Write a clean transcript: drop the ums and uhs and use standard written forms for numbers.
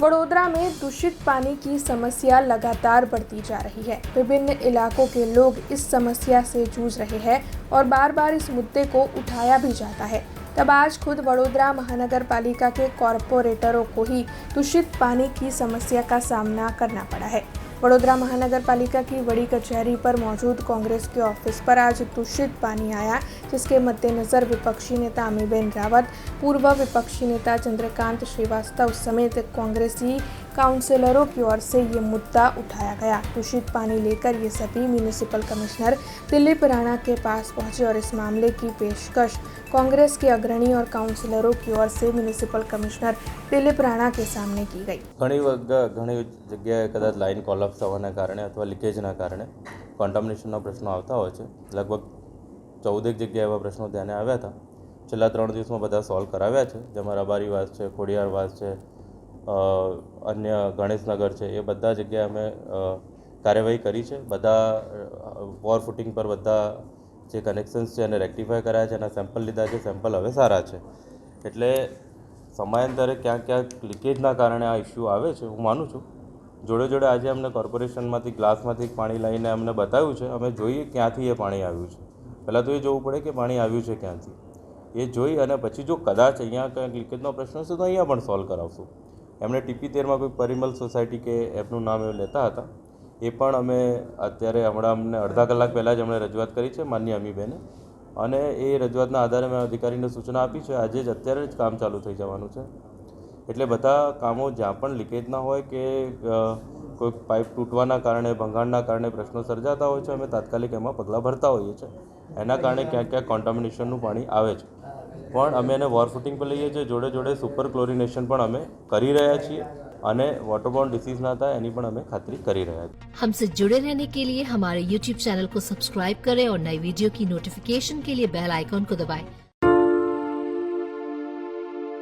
वडोदरा में दूषित पानी की समस्या लगातार बढ़ती जा रही है। विभिन्न इलाकों के लोग इस समस्या से जूझ रहे हैं और बार बार इस मुद्दे को उठाया भी जाता है। तब आज खुद वडोदरा महानगर पालिका के कॉरपोरेटरों को ही दूषित पानी की समस्या का सामना करना पड़ा है। वडोदरा महानगर पालिका की बड़ी कचहरी पर मौजूद कांग्रेस के ऑफिस पर आज दूषित पानी आया, जिसके मद्देनजर विपक्षी नेता अमीबेन रावत, पूर्व विपक्षी नेता चंद्रकांत श्रीवास्तव समेत कांग्रेसी काउंसिलरों की ओर से ये मुद्दा उठाया गया। दूषित पानी लेकर ये सभी म्यूनिसिपल कमिश्नर दिलीप राणा के पास पहुंचे और इस मामले की पेशकश कांग्रेस के अग्रणी और काउंसिलरों की ओर से म्यूनिसिपल कमिश्नर दिलीप राणा के सामने की गई। ઘણી જગ્યાએ કદાચ લાઇન કોલેપ્સ થવાના કારણે અથવા લીકેજના કારણે કોન્ટામિનેશનના પ્રશ્નો આવતા હોય છે। લગભગ 14 જગ્યાએ એવા પ્રશ્નો ધ્યાને આવ્યા હતા। છેલ્લા 3 દિવસમાં બધા સોલ્વ કરાવ્યા છે, જેમાં રબારીવાસ છે, ખોડિયારવાસ છે, અન્ય ગણેશનગર છે, એ બધા જગ્યાએ અમે કાર્યવાહી કરી છે। બધા વોર ફૂટિંગ પર બધા જે કનેક્શન્સ છે એને રેક્ટિફાય કર્યા છે, એના સેમ્પલ લીધા છે। સેમ્પલ હવે સારા છે। એટલે સમયાંતરે ક્યાંક લીકેજના કારણે આ ઇસ્યુ આવે છે, હું માનું છું। જોડે આજે અમને કોર્પોરેશનમાંથી ગ્લાસમાંથી પાણી લઈને અમને બતાવ્યું છે। અમે જોઈએ ક્યાંથી એ પાણી આવ્યું છે। પહેલાં તો એ જોવું પડે કે પાણી આવ્યું છે ક્યાંથી, એ જોઈ અને પછી જો કદાચ અહીંયા કંઈક લીકેજનો પ્રશ્ન હશે તો અહીંયા પણ સોલ્વ કરાવશું। એમણે TP13માં કોઈ પરિમલ સોસાયટી કે એપનું નામ એ લેતા હતા, એ પણ અમે અત્યારે હમણાં અમને અડધા કલાક પહેલાં જ એમણે રજૂઆત કરી છે માનનીય અમીબેને, અને એ રજૂઆતના આધારે મેં અધિકારીને સૂચના આપી છે। આજે જ અત્યારે જ કામ ચાલુ થઈ જવાનું છે। એટલે બધા કામો જ્યાં પણ લીકેજના હોય કે કોઈ પાઇપ તૂટવાના કારણે ભંગાણના કારણે પ્રશ્નો સર્જાતા હોય છે, અમે તાત્કાલિક એમાં પગલાં ભરતા હોઈએ છીએ। એના કારણે ક્યાંક કોન્ટામિનેશનનું પાણી આવે છે, પણ અમે એને વોર ફૂટિંગ પર લઈએ છીએ। જોડે સુપર ક્લોરિનેશન પણ અમે કરી રહ્યા છીએ અને वॉटरबॉर्न डिसीज ना था यानी पण हमें खातरी करी रहा है। हमसे जुड़े रहने के लिए हमारे YouTube चैनल को सब्सक्राइब करें और नई वीडियो की नोटिफिकेशन के लिए बेल आइकॉन को दबाएं।